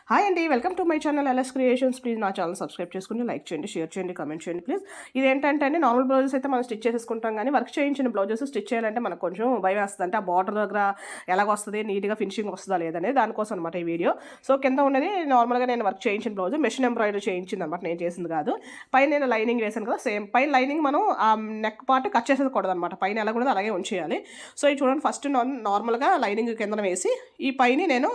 Hi అండి, welcome to my channel LS creations. Please నా channel subscribe చేసుకుని like చేయండి, షేర్ చేయండి, కమెంట్ చేయండి ప్లీజ్. ఇది ఏంటంటే అండి, నార్మల్ బ్లౌజెస్ అయితే మనం స్టిచ్ చేసేసుకుంటాం, కానీ వర్క్ చేయించిన బ్లౌజెస్ స్టిచ్ చేయాలంటే మనకు కొంచెం భయం వేస్తుంది. అంటే ఆ బార్డర్ దగ్గర ఎలాగొస్తుంది, నీట్గా ఫినిషింగ్ వస్తుందా లేదనే దానికోసం అనమాట ఈ వీడియో. సో కింద ఉన్నది నార్మల్గా నేను వర్క్ చేయించిన బ్లౌజ్, మెషిన్ ఎంబ్రాయిడరీ చేయించింది అనమాట, నేను చేసింది కాదు. పైన నేను లైనింగ్ వేసాను కదా, సేమ్ పైన లైనింగ్ మనం ఆ నెక్ పార్ట్ కట్ చేసేయకూడదు అనమాట, పైన ఎలా కూడా అలాగే ఉంచేయాలి. సో ఇది చూడండి, ఫస్ట్ నార్మల్గా లైనింగ్ కింద వేసి ఈ పైన నేను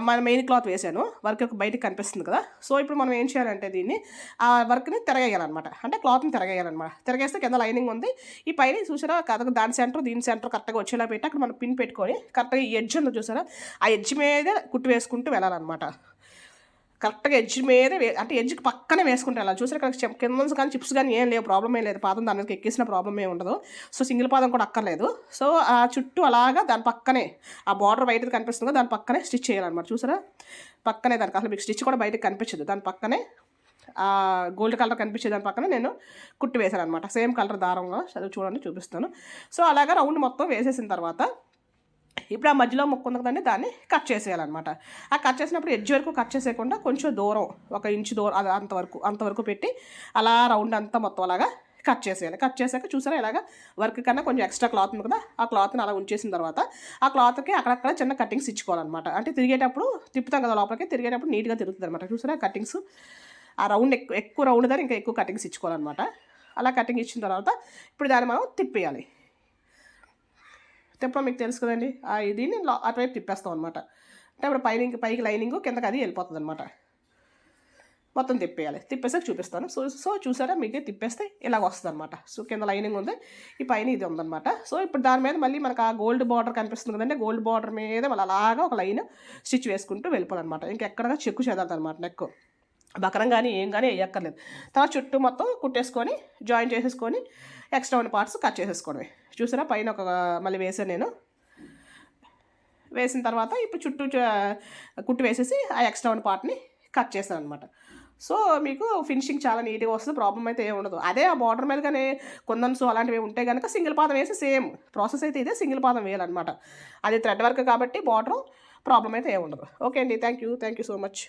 మన మెయిన్ క్లాత్ వేసాను, వర్క్ బయటకు కనిపిస్తుంది కదా. సో ఇప్పుడు మనం ఏం చేయాలంటే దీన్ని ఆ వర్క్ని తిరగేయాలన్నమాట, అంటే క్లాత్ని తిరగేయాలన్నమాట. తిరగేస్తే కింద లైనింగ్ ఉంది, ఈ పైన చూసారా కథకు దాని సెంటర్ దీని సెంటర్ కరెక్ట్గా వచ్చేలా పెట్టి అక్కడ మనం పిన్ పెట్టుకొని కరెక్ట్గా ఈ ఎడ్జ్ ఉంది చూసారా, ఆ ఎడ్జ్ మీద కుట్టు వేసుకుంటూ వెళ్ళాలన్నమాట. కరెక్ట్గా ఎడ్జ్ మీద అంటే ఎడ్జ్కి పక్కనే వేసుకుంటే అలా చూసారు, ఇక్కడ కింద కానీ చిప్స్ కానీ ఏం లేవు, ప్రాబ్లం ఏం లేదు, పాదం దాని మీద ఎక్కేసిన ప్రాబ్లం ఏమి ఉండదు. సో సింగిల్ పాదం కూడా అక్కర్లేదు. సో ఆ చుట్టూ అలాగా దాని పక్కనే ఆ బార్డర్ బయటది కనిపిస్తుందో దాని పక్కనే స్టిచ్ చేయాలన్నమాట. చూసారా పక్కనే, దానికి అసలు మీకు స్టిచ్ కూడా బయటకు కనిపించదు, దాని పక్కనే గోల్డ్ కలర్ కనిపించే దాని పక్కన నేను కుట్టి వేసాను అనమాట, సేమ్ కలర్ దారంలో. చదువు చూడండి, చూపిస్తాను. సో అలాగా రౌండ్ మొత్తం వేసేసిన తర్వాత ఇప్పుడు ఆ మధ్యలో ముక్కు ఉంది కదండి, దాన్ని కట్ చేసేయాలన్నమాట. ఆ కట్ చేసినప్పుడు ఎడ్జ్ వరకు కట్ చేసేయకుండా కొంచెం దూరం, 1 ఇంచు దూరం, అది అంతవరకు పెట్టి అలా రౌండ్ అంతా మొత్తం అలాగా కట్ చేసేయాలి. కట్ చేసాక చూసారా ఇలాగా వర్క్ కన్నా కొంచెం ఎక్స్ట్రా క్లాత్ ఉంది కదా, ఆ క్లాత్ని అలా ఉంచేసిన తర్వాత ఆ క్లాత్కి అక్కడక్కడ చిన్న కటింగ్స్ ఇచ్చుకోవాలన్నమాట. అంటే తిరిగేటప్పుడు తిప్పుతాం కదా లోపలికి, తిరిగేటప్పుడు నీట్గా తిరుగుతుంది అనమాట. చూసారా కటింగ్స్, ఆ రౌండ్ ఎక్కువ రౌండ్ దాన్ని ఇంకా ఎక్కువ కటింగ్స్ ఇచ్చుకోవాలన్నమాట. అలా కటింగ్ ఇచ్చిన తర్వాత ఇప్పుడు దాన్ని మనం తిప్పేయాలి. తిప్పడం మీకు తెలుసు కదండి, దీన్ని అటువైపు తిప్పేస్తాం అనమాట. అంటే ఇప్పుడు పైకి లైనింగ్ కిందకి అది వెళ్ళిపోతుంది అనమాట. మొత్తం తిప్పేయాలి, తిప్పేసాక చూపిస్తాను. సో చూసారా, మీకే తిప్పేస్తే ఇలాగ వస్తుంది అనమాట. సో కింద లైనింగ్ ఉంది, ఈ పైన ఇది ఉందన్నమాట. సో ఇప్పుడు దాని మీద మళ్ళీ మనకు ఆ గోల్డ్ బార్డర్ కనిపిస్తుంది కదండి, గోల్డ్ బార్డర్ మీద మళ్ళీ అలాగా ఒక లైన్ స్టిచ్ వేసుకుంటూ వెళ్ళిపోవాలన్నమాట. ఇంకెక్కడగా చెక్కు చేదాలి అనమాట, నెక్ బకరం కానీ ఏం కానీ వేయక్కర్లేదు. తర్వాత చుట్టూ మొత్తం కుట్టేసుకొని జాయిన్ చేసేసుకొని ఎక్స్ట్రా ఉన్న పార్ట్స్ కట్ చేసేసుకోవడమే. చూసారా పైన ఒక మళ్ళీ వేసాను నేను, వేసిన తర్వాత ఇప్పుడు చుట్టూ కుట్టు వేసేసి ఆ ఎక్స్ట్రా ఉన్న పార్ట్ని కట్ చేశాను అనమాట. సో మీకు ఫినిషింగ్ చాలా నీట్గా వస్తుంది, ప్రాబ్లం అయితే ఏమి ఉండదు. అదే ఆ బార్డర్ మీద కానీ కొందన్స్ అలాంటివి ఉంటే కనుక సింగిల్ పాదం వేసి సేమ్ ప్రాసెస్ అయితే ఇదే, సింగిల్ పాదం వేయాలన్నమాట. అది థ్రెడ్ వర్క్ కాబట్టి బార్డర్ ప్రాబ్లం అయితే ఏమి ఉండదు. ఓకే అండి, థ్యాంక్ యూ సో మచ్.